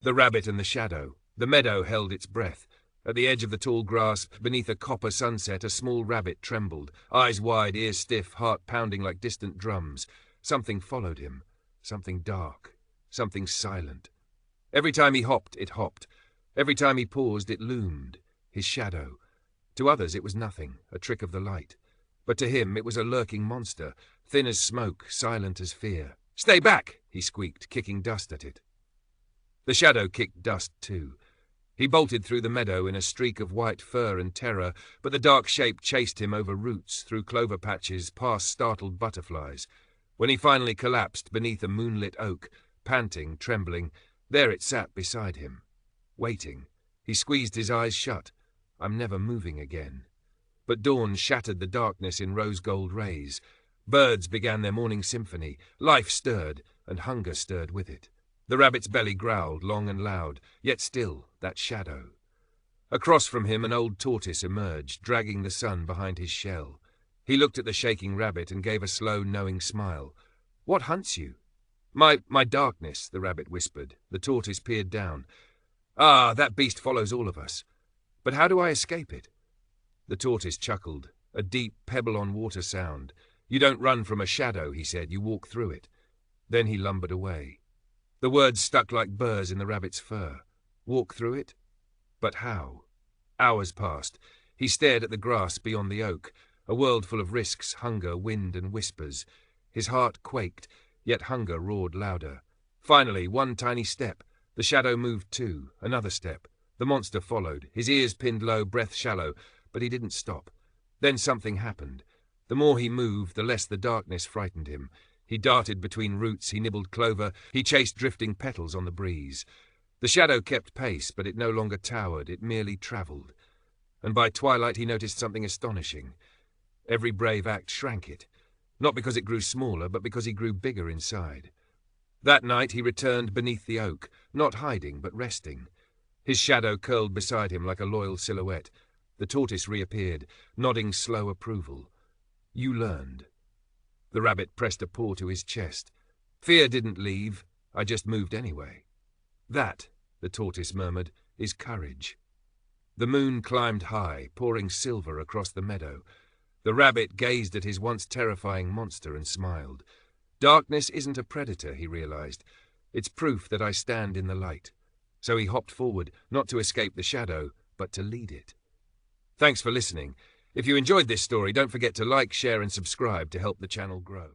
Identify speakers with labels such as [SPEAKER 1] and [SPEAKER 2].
[SPEAKER 1] The rabbit and the shadow. The meadow held its breath. At the edge of the tall grass, beneath a copper sunset, a small rabbit trembled, eyes wide, ears stiff, heart pounding like distant drums. Something followed him. Something dark. Something silent. Every time he hopped, it hopped. Every time he paused, it loomed. His shadow. To others it was nothing, a trick of the light. But to him it was a lurking monster, thin as smoke, silent as fear. "Stay back!" he squeaked, kicking dust at it. The shadow kicked dust too. He bolted through the meadow in a streak of white fur and terror, but the dark shape chased him over roots, through clover patches, past startled butterflies. When he finally collapsed beneath a moonlit oak, panting, trembling, there it sat beside him. Waiting. He squeezed his eyes shut. I'm never moving again. But dawn shattered the darkness in rose-gold rays. Birds began their morning symphony. Life stirred, and hunger stirred with it. The rabbit's belly growled, long and loud, yet still, that shadow. Across from him an old tortoise emerged, dragging the sun behind his shell. He looked at the shaking rabbit and gave a slow, knowing smile. "What hunts you?" My darkness," the rabbit whispered. The tortoise peered down. "Ah, that beast follows all of us. But how do I escape it?" The tortoise chuckled, a deep, pebble-on-water sound. "You don't run from a shadow," he said, "you walk through it." Then he lumbered away. The words stuck like burrs in the rabbit's fur. Walk through it? But how? Hours passed. He stared at the grass beyond the oak, a world full of risks, hunger, wind, and whispers. His heart quaked, yet hunger roared louder. Finally, one tiny step. The shadow moved too, another step. The monster followed, his ears pinned low, breath shallow, but he didn't stop. Then something happened. The more he moved, the less the darkness frightened him. He darted between roots, he nibbled clover, he chased drifting petals on the breeze. The shadow kept pace, but it no longer towered, it merely travelled. And by twilight he noticed something astonishing. Every brave act shrank it, not because it grew smaller, but because he grew bigger inside. That night he returned beneath the oak, not hiding, but resting. His shadow curled beside him like a loyal silhouette. The tortoise reappeared, nodding slow approval. "You learned." The rabbit pressed a paw to his chest. "Fear didn't leave, I just moved anyway." "That," the tortoise murmured, "is courage." The moon climbed high, pouring silver across the meadow. The rabbit gazed at his once terrifying monster and smiled. "Darkness isn't a predator," he realized. "It's proof that I stand in the light." So he hopped forward, not to escape the shadow, but to lead it. Thanks for listening. If you enjoyed this story, don't forget to like, share, and subscribe to help the channel grow.